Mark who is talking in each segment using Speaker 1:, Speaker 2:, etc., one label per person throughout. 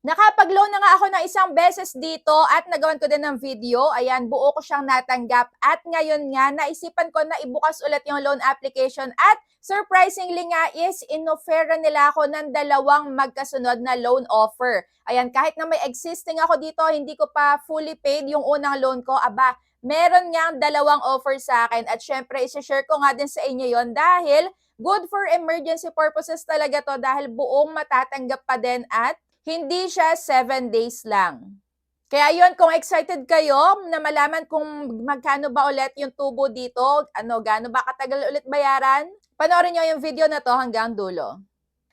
Speaker 1: Nakapag-loan na nga ako ng isang beses dito at nagawan ko din ng video. Ayan, buo ko siyang natanggap. At ngayon nga, naisipan ko na ibukas ulit yung loan application at surprisingly nga is inofera nila ako ng dalawang magkasunod na loan offer. Ayan, kahit na may existing ako dito, hindi ko pa fully paid yung unang loan ko. Aba, meron nga dalawang offer sa akin at syempre, isi-share ko nga din sa inyo yon dahil good for emergency purposes talaga to dahil buong matatanggap pa din at hindi siya 7 days lang. Kaya yun, kung excited kayo na malaman kung magkano ba ulit yung tubo dito, gaano ba katagal ulit bayaran, panoorin nyo yung video na to hanggang dulo.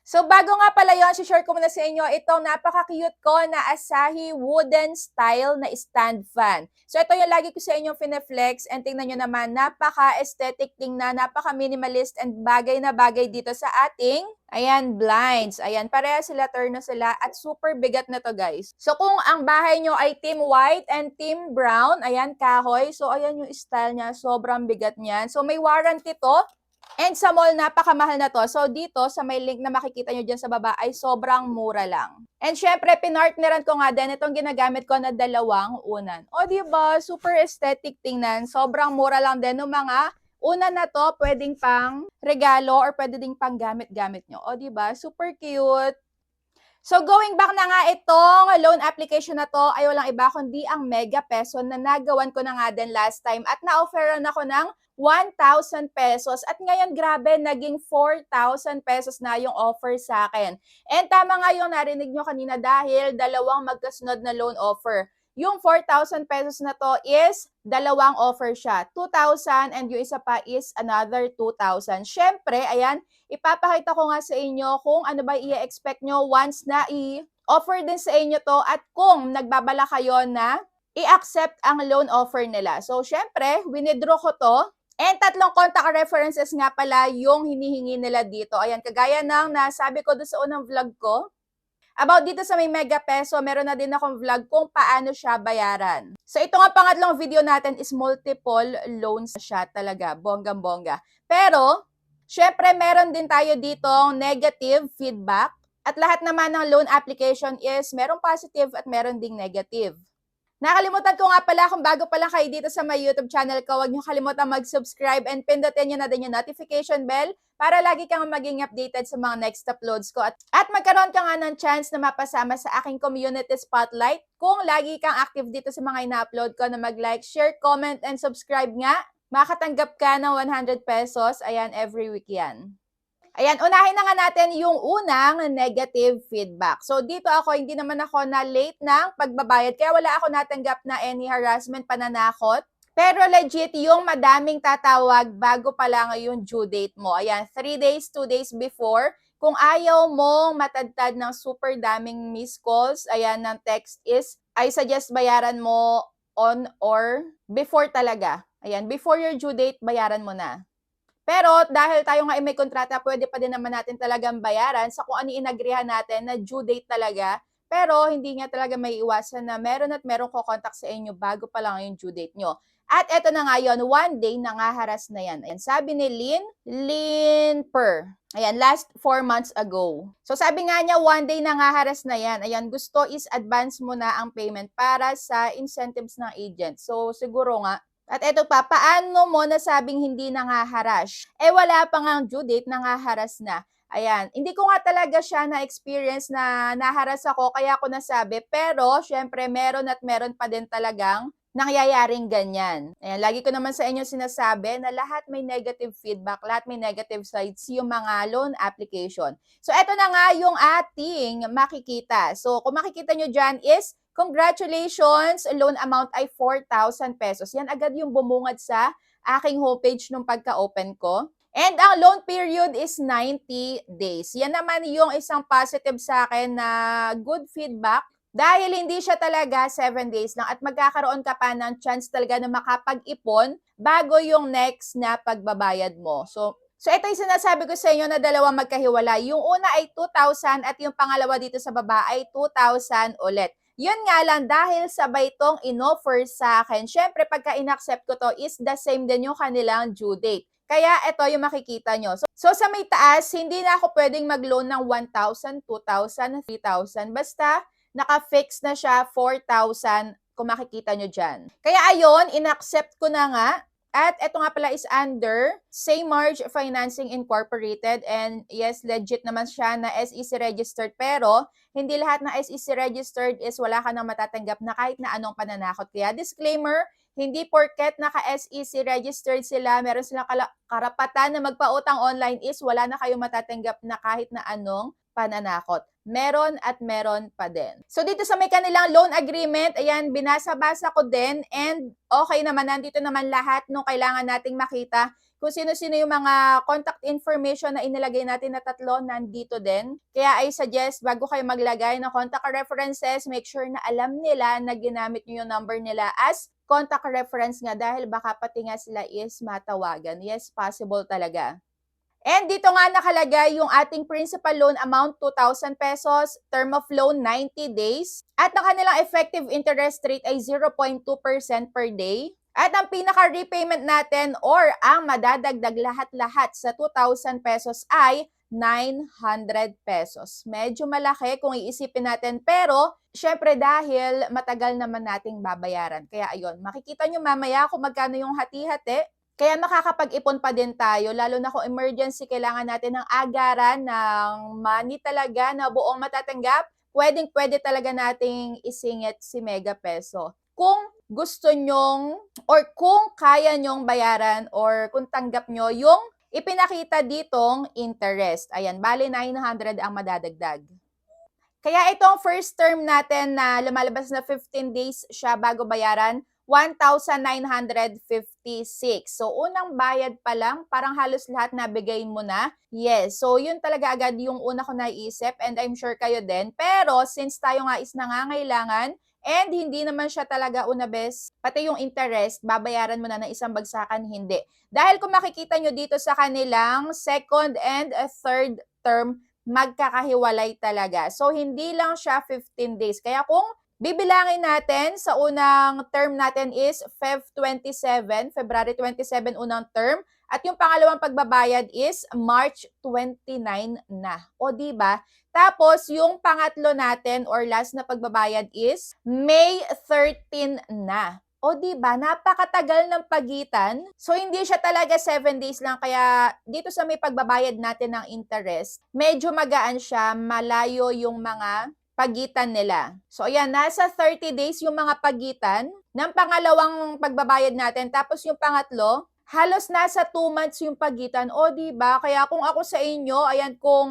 Speaker 1: So bago nga pala yun, share ko muna sa inyo itong napaka-cute ko na Asahi wooden style na stand fan. So ito yung lagi ko sa inyong fine-flex and tingnan nyo naman, napaka-aesthetic tingnan, napaka-minimalist and bagay na bagay dito sa ating, ayan, blinds. Ayan, pareha sila, turno sila at super bigat na to guys. So kung ang bahay nyo ay team white and team brown, ayan, kahoy. So ayan yung style niya, sobrang bigat niyan. So may warranty to. And sa mall, napakamahal na to. So, dito, sa may link na makikita nyo dyan sa baba, ay sobrang mura lang. And syempre, pinartneran ko nga din itong ginagamit ko na dalawang unan. O, diba? Super aesthetic tingnan. Sobrang mura lang din ng mga unan na to. Pwedeng pang regalo or pwede ding pang gamit-gamit nyo. O, diba? Super cute. So, going back na nga itong loan application na to ay walang iba kundi ang Mega Peso na nagawan ko na nga din last time at na-offeran ako ng 1,000 pesos at ngayon grabe naging 4,000 pesos na yung offer sa akin. And tama nga yung narinig nyo kanina dahil dalawang magkasunod na loan offer. Yung 4,000 pesos na to is dalawang offer siya. 2,000 and yung isa pa is another 2,000. Syempre, ayan, ipapakita ko nga sa inyo kung ano ba i-expect nyo once na i-offer din sa inyo to at kung nagbabala kayo na i-accept ang loan offer nila. So, syempre, winidraw ko to. And tatlong contact references nga pala yung hinihingi nila dito. Ayan, kagaya ng nasabi ko doon sa unang vlog ko. About dito sa may Mega Peso, meron na din akong vlog kung paano siya bayaran. So ito nga pangatlong video natin is multiple loans siya talaga, bonggang-bongga. Pero, syempre meron din tayo ditong negative feedback at lahat naman ng loan application is merong positive at meron ding negative. Nakalimutan ko nga pala kung bago pa lang kayo dito sa my YouTube channel ko, huwag niyo kalimutan mag-subscribe and pindutin niyo na din yung notification bell para lagi kang maging updated sa mga next uploads ko. At magkaroon ka nga ng chance na mapasama sa aking community spotlight kung lagi kang active dito sa mga ina-upload ko na mag-like, share, comment, and subscribe nga. Makatanggap ka ng 100 pesos. Ayan, every week yan. Ayan, unahin na nga natin yung unang negative feedback. So, dito ako, hindi naman ako na late ng pagbabayad. Kaya wala ako natanggap na any harassment, pananakot. Pero legit, yung madaming tatawag bago pa lang yung due date mo. Ayan, 3 days, 2 days before. Kung ayaw mong matadtad ng super daming missed calls, ayan, ng text is, I suggest bayaran mo on or before talaga. Ayan, before your due date, bayaran mo na. Pero dahil tayo nga ay may kontrata, pwede pa din naman natin talagang bayaran sa kung ano inagrihan natin na due date talaga. Pero hindi nga talaga may iwasan na meron at meron ko-contact sa inyo bago pa lang yung due date nyo. At eto na nga yun, one day nangaharas na yan. Ayan, sabi ni Lynn Per. Ayan, last 4 months ago. So sabi nga niya, one day nangaharas na yan. Ayan, gusto is advance mo na ang payment para sa incentives ng agent. So siguro nga, at eto pa, paano mo nasabing hindi nangaharas? Eh wala pa nga due date, nangaharas na. Ayan, hindi ko nga talaga siya na-experience na naharas ako, kaya ako nasabi. Pero, syempre, meron at meron pa din talagang nangyayaring ganyan. Ayan, lagi ko naman sa inyo sinasabi na lahat may negative feedback, lahat may negative sides yung mga loan application. So, eto na nga yung ating makikita. So, kung makikita nyo dyan is, congratulations, loan amount ay 4,000 pesos. Yan agad yung bumungad sa aking homepage nung pagka-open ko. And ang loan period is 90 days. Yan naman yung isang positive sa akin na good feedback dahil hindi siya talaga 7 days lang at magkakaroon ka pa ng chance talaga na makapag-ipon bago yung next na pagbabayad mo. So ito yung sinasabi ko sa inyo na dalawang magkahiwala. Yung una ay 2,000 at yung pangalawa dito sa baba ay 2,000 ulit. Yun nga lang, dahil sabay itong in-offer sa akin, syempre pagka in-accept ko to is the same din yung kanilang due date. Kaya ito yung makikita nyo. So sa may taas, hindi na ako pwedeng mag-loan ng 1,000, 2,000, 3,000. Basta naka-fix na siya 4,000 kung makikita nyo dyan. Kaya ayun, in-accept ko na nga. At ito nga pala is under Saymarge Financing Incorporated, and yes, legit naman siya na SEC registered, pero hindi lahat na SEC registered is wala ka nang matatanggap na kahit na anong pananakot. Kaya disclaimer, hindi porket naka-SEC registered sila, meron silang karapatan na magpautang online is wala na kayong matatanggap na kahit na anong pananakot. Meron at meron pa din. So dito sa may kanilang loan agreement, ayan, binasa-basa ko din, and okay naman, nandito naman lahat nung kailangan nating makita. Kung sino-sino yung mga contact information na inilagay natin na tatlo, nandito din. Kaya I suggest, bago kayo maglagay ng contact references, make sure na alam nila na ginamit nyo yung number nila as contact reference nga, dahil baka pati nga sila is matawagan. Yes, possible talaga. And dito nga nakalagay yung ating principal loan amount, 2,000 pesos, term of loan 90 days, at ang kanilang effective interest rate ay 0.2% per day. At ang pinaka-repayment natin or ang madadagdag lahat-lahat sa 2,000 pesos ay 900 pesos. Medyo malaki kung iisipin natin, pero syempre dahil matagal naman nating babayaran. Kaya ayun, makikita nyo mamaya kung magkano yung hati-hati. Kaya makakapag-ipon pa din tayo, lalo na kung emergency, kailangan natin ng agaran, ng money talaga na buong matatanggap, pwedeng-pwede talaga nating isingit si Mega Peso. Kung gusto nyong, or kung kaya nyong bayaran, or kung tanggap nyo yung ipinakita ditong interest. Ayan, bali 900 ang madadagdag. Kaya itong first term natin na lumalabas na 15 days siya bago bayaran, 1,956. So, unang bayad pa lang, parang halos lahat nabigay mo na. Yes, so yun talaga agad yung una ko naiisip, and I'm sure kayo din. Pero since tayo nga is nangangailangan, and hindi naman siya talaga una bes, pati yung interest, babayaran mo na ng isang bagsakan, hindi. Dahil kung makikita nyo dito sa kanilang second and third term, magkakahiwalay talaga. So, hindi lang siya 15 days. Kaya kung bibilangin natin, sa unang term natin is February 27 unang term, at yung pangalawang pagbabayad is March 29 na. O di ba? Tapos yung pangatlo natin or last na pagbabayad is May 13 na. O di ba? Napakatagal ng pagitan. So hindi siya talaga 7 days lang, kaya dito sa may pagbabayad natin ng interest, medyo magaan siya, malayo yung mga pagitan nila. So, ayan, nasa 30 days yung mga pagitan ng pangalawang pagbabayad natin. Tapos yung pangatlo, halos nasa 2 months yung pagitan. O, diba? Kaya kung ako sa inyo, ayan, kung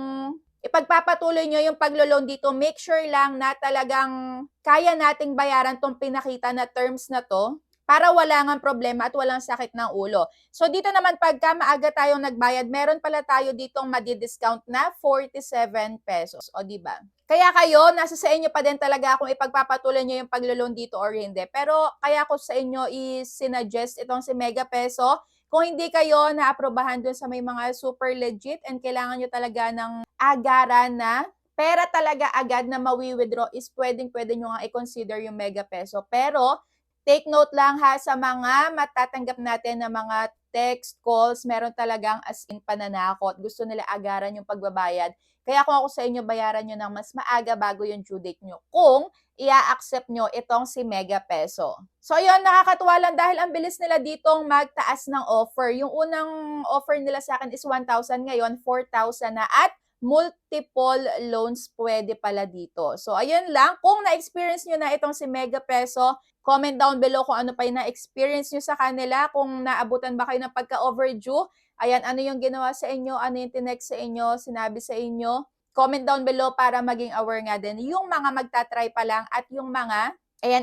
Speaker 1: ipagpapatuloy nyo yung paglo-loan dito, make sure lang na talagang kaya nating bayaran tong pinakita na terms na to, para wala ngang problema at walang sakit ng ulo. So, dito naman pagka maaga tayong nagbayad, meron pala tayo ditong madi-discount na 47 pesos. O, diba? Kaya kayo, nasa sa inyo pa din talaga kung ipagpapatuloy nyo yung paglo-loan dito or hindi. Pero kaya ko sa inyo is-sinuggest itong si Mega Peso. Kung hindi kayo na-aprobahan dun sa may mga super legit and kailangan nyo talaga ng agaran na pera talaga agad na mawi-withdraw, is pwedeng-pwede nyo nga i-consider yung Mega Peso. Pero take note lang ha, sa mga matatanggap natin na mga text, calls, meron talagang as in pananakot. Gusto nila agaran yung pagbabayad. Kaya kung ako sa inyo, bayaran nyo ng mas maaga bago yung due date nyo, kung i-accept nyo itong si Mega Peso. So yun, nakakatuwa lang dahil ang bilis nila ditong magtaas ng offer. Yung unang offer nila sa akin is 1,000, ngayon 4,000 na, at multiple loans pwede pala dito. So ayun lang, kung na-experience nyo na itong si Mega Peso, comment down below kung ano pa yung na-experience nyo sa kanila, kung naabutan ba kayo ng pagka-overdue. Ayan, ano yung ginawa sa inyo, ano yung tinext sa inyo, sinabi sa inyo. Comment down below para maging aware nga din yung mga magta-try pa lang at yung mga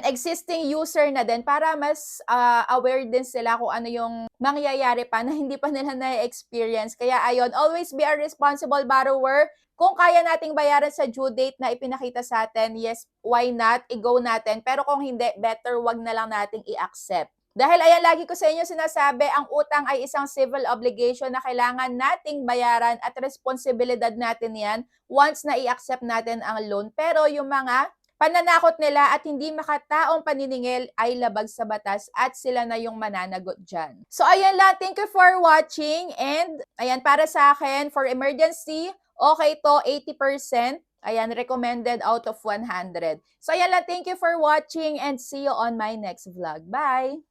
Speaker 1: existing user na din, para mas aware din sila kung ano yung mangyayari pa na hindi pa nila na-experience. Kaya ayun, always be a responsible borrower. Kung kaya nating bayaran sa due date na ipinakita sa atin, yes, why not? I-go natin. Pero kung hindi, better wag na lang nating i-accept. Dahil ayan, lagi ko sa inyo sinasabi, ang utang ay isang civil obligation na kailangan nating bayaran at responsibilidad natin yan once na i-accept natin ang loan. Pero yung mga pananakot nila at hindi makataong paniningil ay labag sa batas at sila na yung mananagot dyan. So ayan lang, thank you for watching, and ayan, para sa akin, for emergency, okay to 80%. Ayan, recommended out of 100. So ayan lang, thank you for watching and see you on my next vlog. Bye!